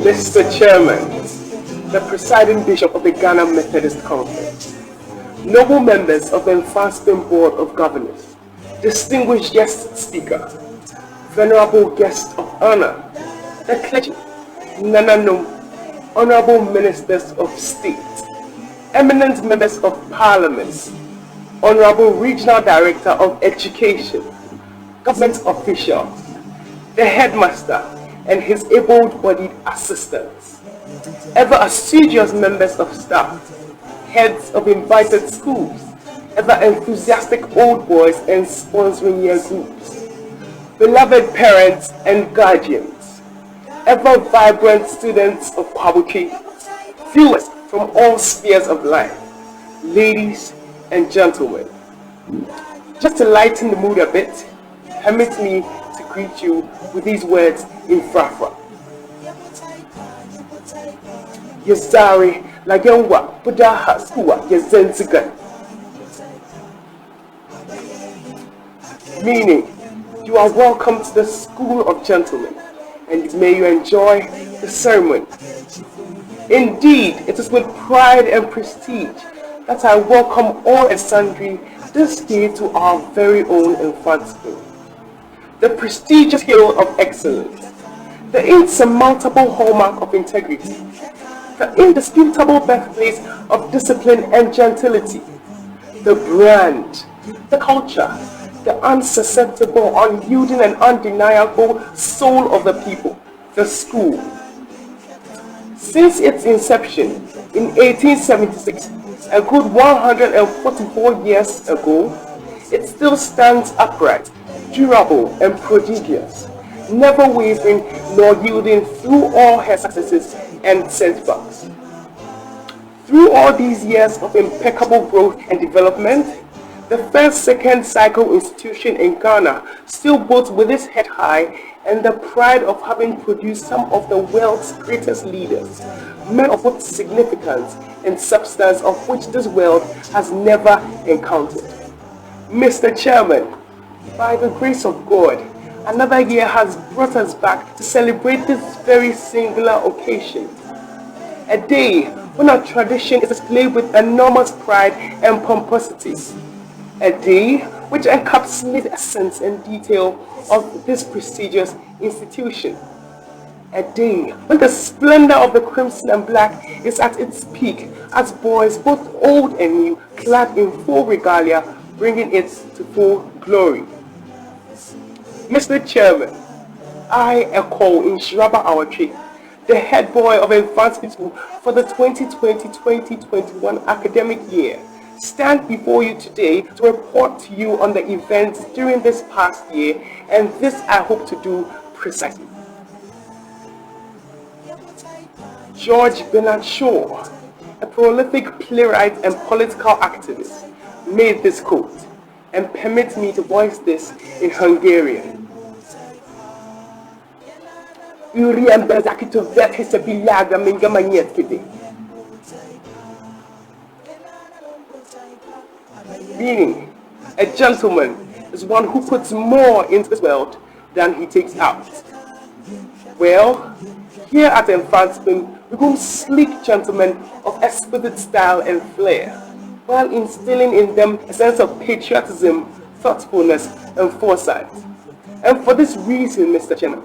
Mr. Chairman, the presiding bishop of the Ghana Methodist Conference, noble members of the Mfantsipim Board of Governors, distinguished guest speaker, venerable guest of honor, the clergy, Nananum, honorable ministers of state, eminent members of parliament, honorable regional director of education, government officials, the headmaster, and his able-bodied assistants, ever assiduous members of staff, heads of invited schools, ever enthusiastic old boys and sponsoring year groups, beloved parents and guardians, ever vibrant students of poetry, viewers from all spheres of life, ladies and gentlemen. Just to lighten the mood a bit, permit me to greet you with these words in Frafra. Yazari Lagengwa Budaha Skua Yazenzigan. Meaning, you are welcome to the School of Gentlemen, and may you enjoy the ceremony. Indeed, it is with pride and prestige that I welcome all and sundry this day to our very own Mfantsipim. The prestigious hero of excellence, the insurmountable hallmark of integrity, the indisputable birthplace of discipline and gentility, the brand, the culture, the unsusceptible, unyielding and undeniable soul of the people, the school. Since its inception in 1876, a good 144 years ago, it still stands upright, durable and prodigious, never wavering nor yielding through all her successes and setbacks. Through all these years of impeccable growth and development, the first second cycle institution in Ghana still boasts with its head high and the pride of having produced some of the world's greatest leaders, men of both significance and substance of which this world has never encountered. Mr. Chairman, by the grace of God, another year has brought us back to celebrate this very singular occasion. A day when our tradition is displayed with enormous pride and pomposity. A day which encapsulates the essence and detail of this prestigious institution. A day when the splendor of the crimson and black is at its peak as boys, both old and new, clad in full regalia, bringing it to full glory. Mr. Chairman, I echo in Shiraba Awatri, the head boy of Mfantsipim for the 2020-2021 academic year, stand before you today to report to you on the events during this past year, and this I hope to do precisely. George Bernard Shaw, a prolific playwright and political activist, made this quote, and permit me to voice this in Hungarian. Meaning, a gentleman is one who puts more into this world than he takes out. Well, here at Mfantsipim, we groom sleek gentlemen of exquisite style and flair, while instilling in them a sense of patriotism, thoughtfulness, and foresight. And for this reason, Mr. Chairman,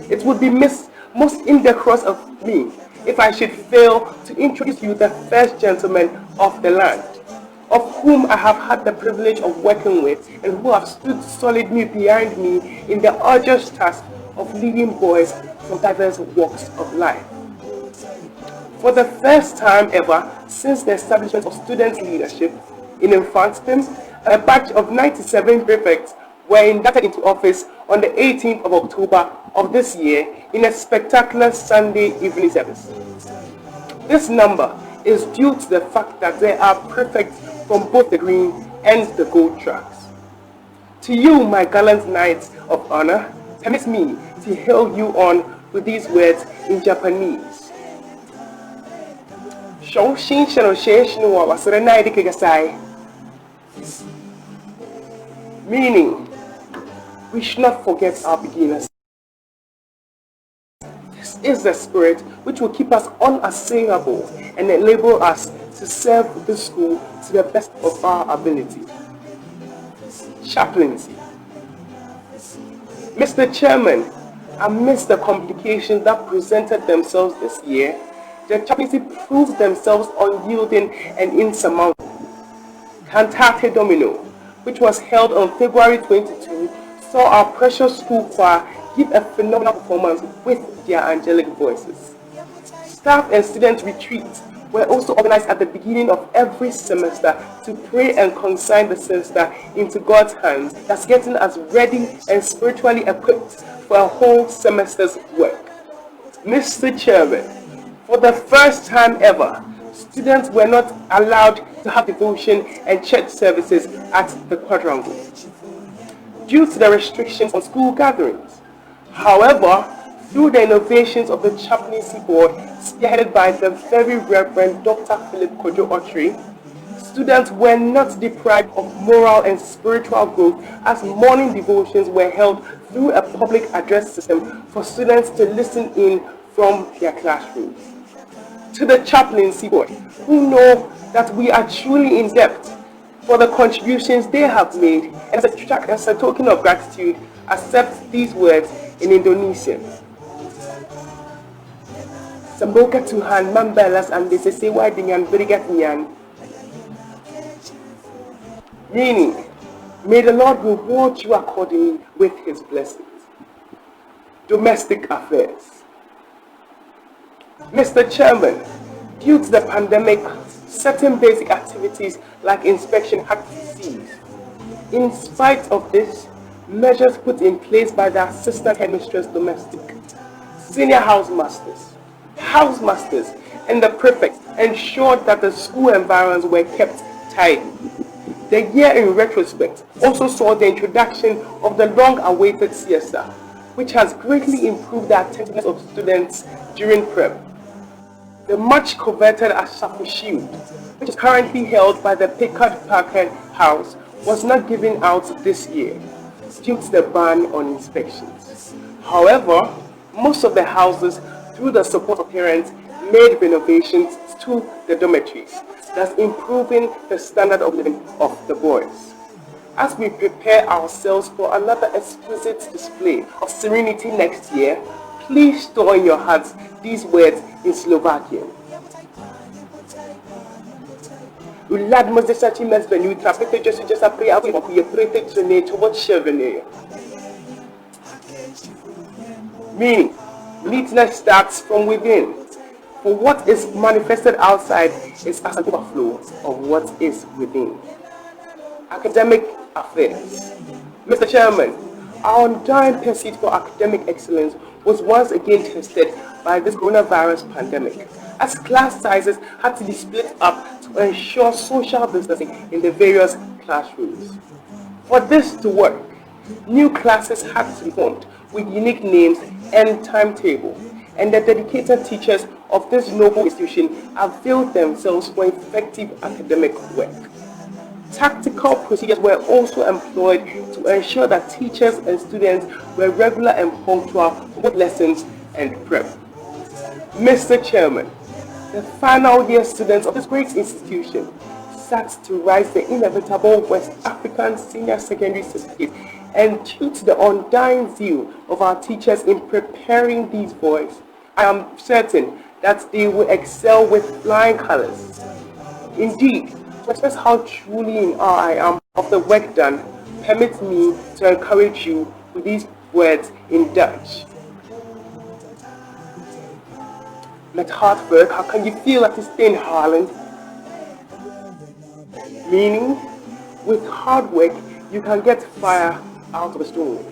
it would be most indecorous of me if I should fail to introduce you the first gentleman of the land, of whom I have had the privilege of working with and who have stood solidly behind me in the arduous task of leading boys from diverse walks of life. For the first time ever since the establishment of student leadership in Mfantsipim, a batch of 97 prefects were inducted into office on the 18th of October of this year in a spectacular Sunday evening service. This number is due to the fact that they are perfect from both the green and the gold tracks. To you, my gallant knights of honor, permit me to hail you on with these words in Japanese. Meaning, we should not forget our beginners. This is the spirit which will keep us unassailable and enable us to serve the school to the best of our ability. Chaplaincy. Mr. Chairman, amidst the complications that presented themselves this year, the chaplaincy proved themselves unyielding and insurmountable. Cantate Domino, which was held on February 22, saw our precious school choir give a phenomenal performance with their angelic voices. Staff and student retreats were also organized at the beginning of every semester to pray and consign the semester into God's hands, thus getting us ready and spiritually equipped for a whole semester's work. Mr. Chairman, for the first time ever, students were not allowed to have devotion and church services at the quadrangle due to the restrictions on school gatherings. However, through the innovations of the Chaplaincy Board, spearheaded by the very Reverend Dr. Philip Kojo Otri, students were not deprived of moral and spiritual growth as morning devotions were held through a public address system for students to listen in from their classrooms. To the Chaplaincy Board, who know that we are truly in debt for the contributions they have made, and as a token of gratitude, accept these words in Indonesian. Semoga Tuhan membalas Anda sesuai dengan berikatnya. Meaning, may the Lord reward you accordingly with His blessings. Domestic affairs. Mr. Chairman, due to the pandemic, certain basic activities like inspection had to cease. In spite of this, measures put in place by the assistant headmistress domestic, senior housemasters, and the prefect ensured that the school environs were kept tidy. The year in retrospect also saw the introduction of the long-awaited siesta, which has greatly improved the attentiveness of students during prep. The much coveted Asafu Shield, which is currently held by the Pickard Parker House, was not given out this year due to the ban on inspections. However, most of the houses, through the support of parents, made renovations to the dormitories, thus improving the standard of living of the boys. As we prepare ourselves for another exquisite display of serenity next year, please store in your hearts these words in Slovakian. Meaning, neatness starts from within. For what is manifested outside is as an overflow of what is within. Academic affairs. Mr. Chairman, our undying pursuit for academic excellence was once again tested by this coronavirus pandemic, as class sizes had to be split up to ensure social distancing in the various classrooms. For this to work, new classes had to be formed with unique names and timetable, and the dedicated teachers of this noble institution availed themselves for effective academic work. Tactical procedures were also employed to ensure that teachers and students were regular and punctual for both lessons and prep. Mr. Chairman, the final year students of this great institution sat to write the inevitable West African Senior Secondary Certificate, and due to the undying zeal of our teachers in preparing these boys, I am certain that they will excel with flying colors. Indeed, to express how truly in awe I am of the work done, permit me to encourage you with these words in Dutch. Met hard work, how can you feel like it's in Holland? Meaning, with hard work, you can get fire out of a stone.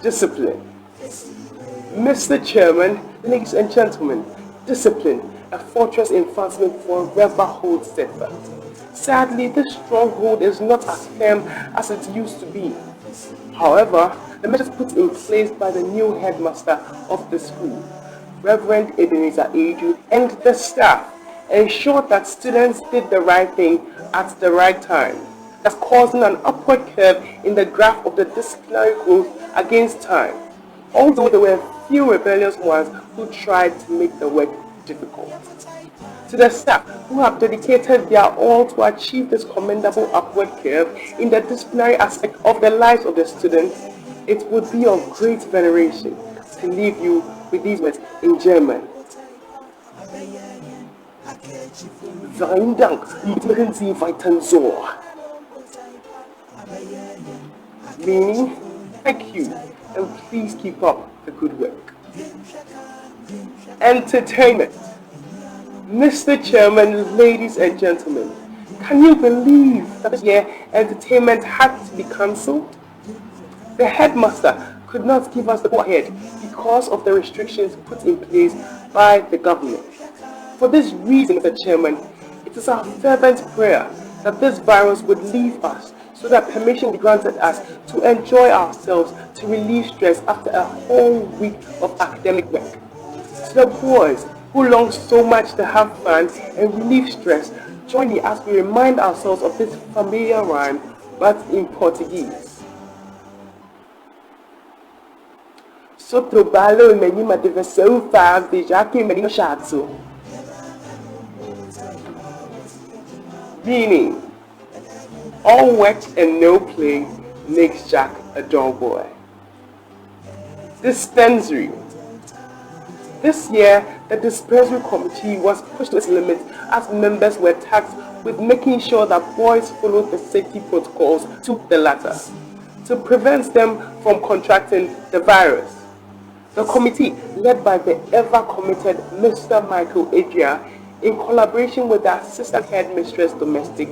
Discipline. Mr. Chairman, ladies and gentlemen, discipline, a fortress Mfantsipim forever holds steadfast. Sadly, this stronghold is not as firm as it used to be. However, the measures put in place by the new headmaster of the school, Reverend Ebenezer Edu, and the staff ensured that students did the right thing at the right time, thus causing an upward curve in the graph of the disciplinary growth against time, although there were few rebellious ones who tried to make the work difficult. To the staff who have dedicated their all to achieve this commendable upward curve in the disciplinary aspect of the lives of the students, it would be of great veneration to leave you with these words in German. Vielen Dank, machen Sie weiter so. Meaning, thank you, and please keep up the good work. Entertainment. Mr. Chairman, ladies and gentlemen, can you believe that this year entertainment had to be cancelled? The headmaster could not give us the go-ahead because of the restrictions put in place by the government. For this reason, Mr. Chairman, it is our fervent prayer that this virus would leave us so that permission be granted us to enjoy ourselves, to relieve stress after a whole week of academic work. To the boys who long so much to have fun and relieve stress, join me as we remind ourselves of this familiar rhyme, but in Portuguese. Só trabalho e nenhuma diversão faz, já que menino chato. Meaning, all work and no play makes Jack a dull boy. Dispensary. This year, the Dispensary Committee was pushed to its limit as members were tasked with making sure that boys followed the safety protocols to the latter to prevent them from contracting the virus. The committee, led by the ever-committed Mr. Michael Adria, in collaboration with the assistant headmistress domestic,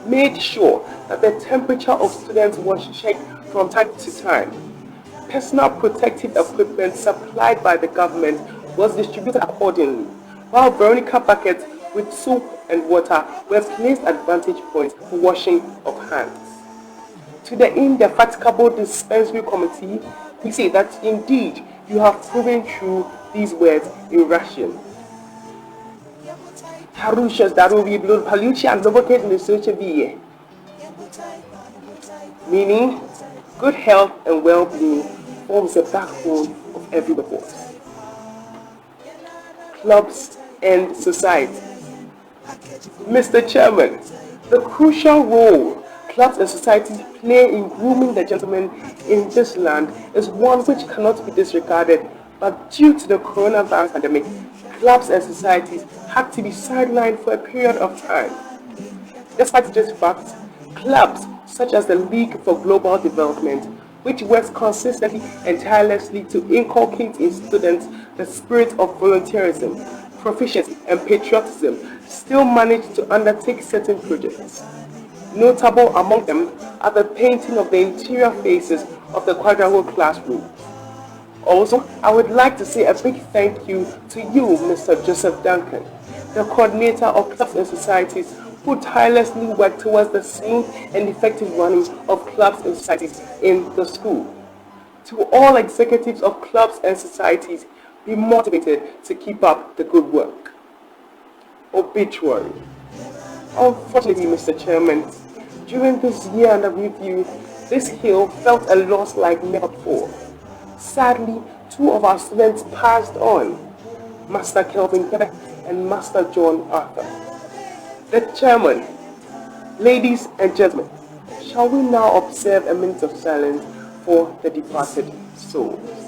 made sure that the temperature of students was checked from time to time. Personal protective equipment supplied by the government was distributed accordingly, while Veronica buckets with soap and water were placed at vantage points for washing of hands. To the indefatigable Dispensary Committee, we say that indeed you have proven true these words in Russian. Meaning, good health and well-being forms the backbone of every force. Clubs and society. Mr. Chairman, the crucial role clubs and societies play in grooming the gentlemen in this land is one which cannot be disregarded, but due to the coronavirus pandemic, clubs and societies had to be sidelined for a period of time. Despite this fact, clubs such as the League for Global Development, which works consistently and tirelessly to inculcate in students the spirit of volunteerism, proficiency and patriotism, still manage to undertake certain projects. Notable among them are the painting of the interior faces of the quadrangle classroom. Also, I would like to say a big thank you to you, Mr. Joseph Duncan, the coordinator of clubs and societies who tirelessly work towards the smooth and effective running of clubs and societies in the school. To all executives of clubs and societies, be motivated to keep up the good work. Obituary. Unfortunately, Mr. Chairman, during this year under review, this hill felt a loss like never before. Sadly, two of our students passed on, Master Kelvin Pepper and Master John Arthur. The Chairman, ladies and gentlemen, shall we now observe a minute of silence for the departed souls?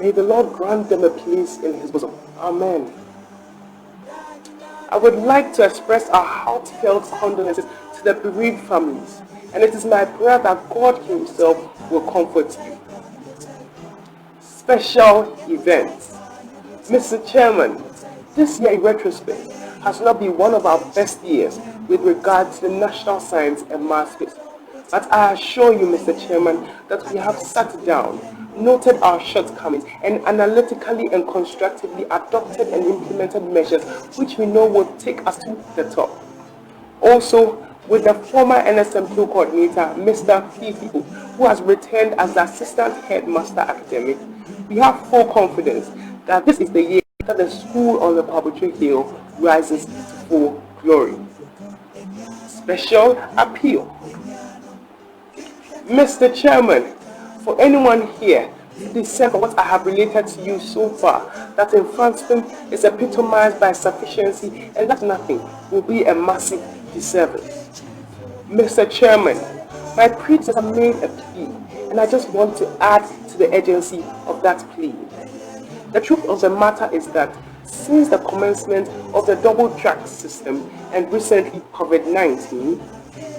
May the Lord grant them a place in His bosom. Amen. I would like to express our heartfelt condolences to the bereaved families, and it is my prayer that God Himself will comfort you. Special events. Mr. Chairman, this year in retrospect has not been one of our best years with regard to the national science and math space. But I assure you, Mr. Chairman, that we have sat down, noted our shortcomings, and analytically and constructively adopted and implemented measures which we know will take us to the top. Also, with the former NSMQ coordinator, Mr. Fifi, who has returned as the Assistant Headmaster Academic, we have full confidence that this is the year that the school on the Obituary Hill rises to full glory. Special appeal. Mr. Chairman, for anyone here to dissent from what I have related to you so far, that Mfantsipim is epitomized by sufficiency and that nothing will be a massive disservice. Mr. Chairman, my predecessor made a plea, and I just want to add to the urgency of that plea. The truth of the matter is that since the commencement of the double-track system and recently COVID-19,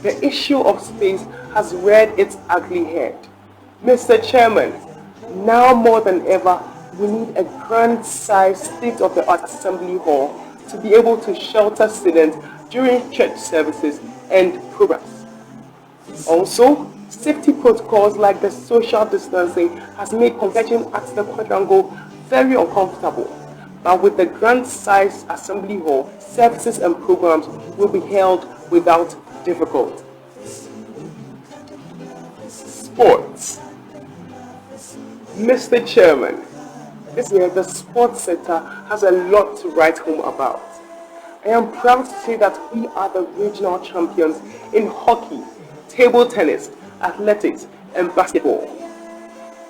the issue of space has reared its ugly head. Mr. Chairman, now more than ever, we need a grand-sized state-of-the-art assembly hall to be able to shelter students during church services and programs. Also, safety protocols like the social distancing has made converging at the quadrangle very uncomfortable. But with the grand-sized assembly hall, services and programs will be held without difficulty. Sports. Mr. Chairman, this year the sports sector has a lot to write home about. I am proud to say that we are the regional champions in hockey, table tennis, athletics, and basketball.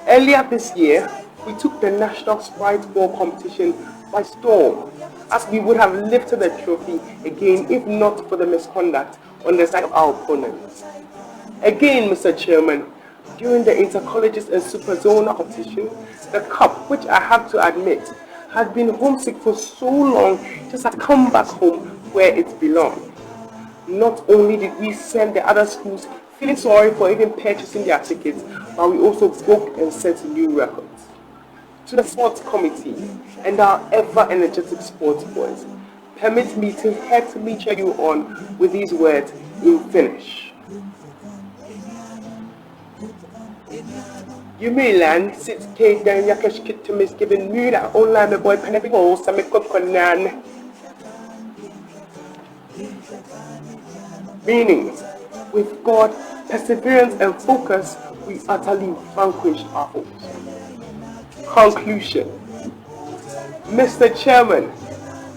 Earlier this year, we took the national sprite ball competition by storm, as we would have lifted the trophy again if not for the misconduct on the side of our opponents. Again, Mr. Chairman, during the intercolleges and superzonal competition, the cup, which I have to admit, had been homesick for so long, just had come back home where it belonged. Not only did we send the other schools feeling sorry for even purchasing their tickets, but we also broke and set new records. To the sports committee and our ever-energetic sports boys, permit me to heartily cheer you on with these words in Finnish. Jumilan sit keiden ja keskittymiskyvyn myydä olemme voi panevi houssamme kokonaan. Meaning, with God, perseverance and focus, we utterly vanquish our foes. Conclusion. Mr. Chairman,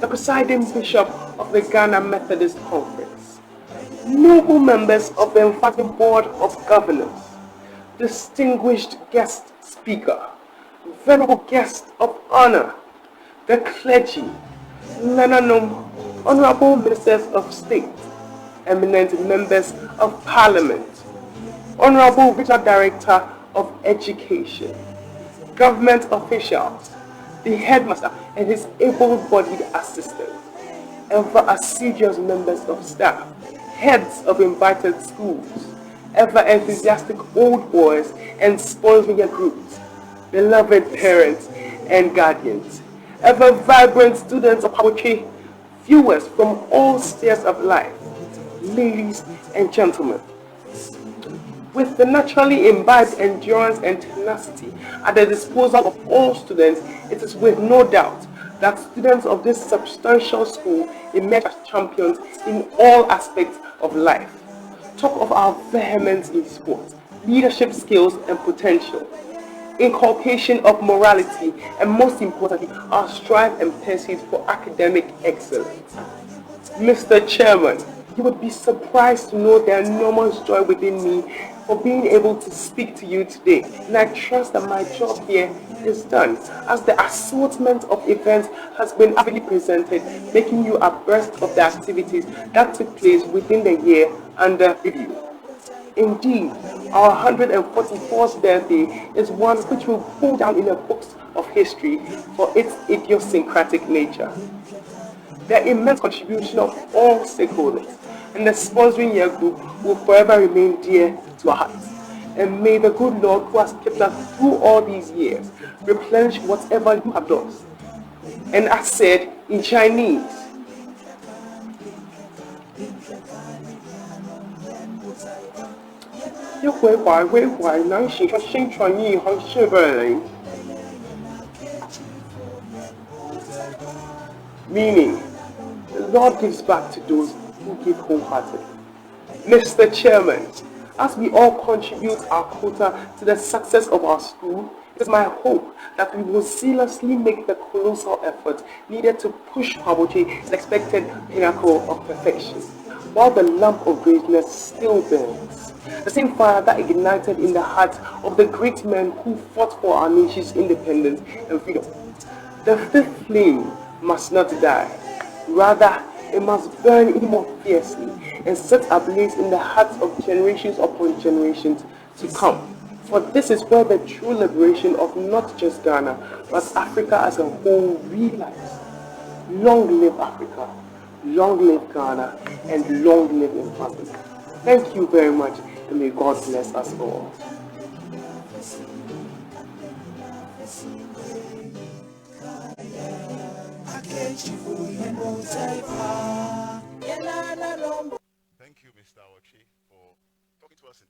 the presiding bishop of the Ghana Methodist Conference, noble members of the Mfantsipim Board of Governors, distinguished guest speaker, venerable guest of honor, the clergy, honorable ministers of state, eminent members of parliament, honorable regional director of education, government officials, the headmaster and his able-bodied assistant, ever assiduous members of staff, heads of invited schools, ever enthusiastic old boys and spoiled groups, beloved parents and guardians, ever vibrant students of poetry, viewers from all spheres of life, ladies and gentlemen. With the naturally imbibed endurance and tenacity at the disposal of all students, it is with no doubt that students of this substantial school emerge as champions in all aspects of life. Talk of our vehemence in sports, leadership skills and potential, inculcation of morality, and most importantly, our strive and pursuit for academic excellence. Mr. Chairman, you would be surprised to know the enormous joy within me for being able to speak to you today, and I trust that my job here is done, as the assortment of events has been avidly presented, making you abreast of the activities that took place within the year under review. Indeed, our 144th birthday is one which will go down in the books of history for its idiosyncratic nature. the immense contribution of all stakeholders, and the sponsoring year group will forever remain dear to our hearts. And may the good Lord who has kept us through all these years replenish whatever you have lost. And as said in Chinese, meaning the Lord gives back to those who give wholeheartedly. Mr. Chairman, as we all contribute our quota to the success of our school, it is my hope that we will zealously make the colossal effort needed to push poverty to the expected pinnacle of perfection, while the lamp of greatness still burns. The same fire that ignited in the hearts of the great men who fought for our nation's independence and freedom. The fifth flame must not die. Rather, it must burn even more fiercely and set ablaze in the hearts of generations upon generations to come. For this is where the true liberation of not just Ghana, but Africa as a whole realized. Long live Africa, long live Ghana, and long live Mfantsipim. Thank you very much, and may God bless us all. Thank you, Mr. Awachi, for talking to us in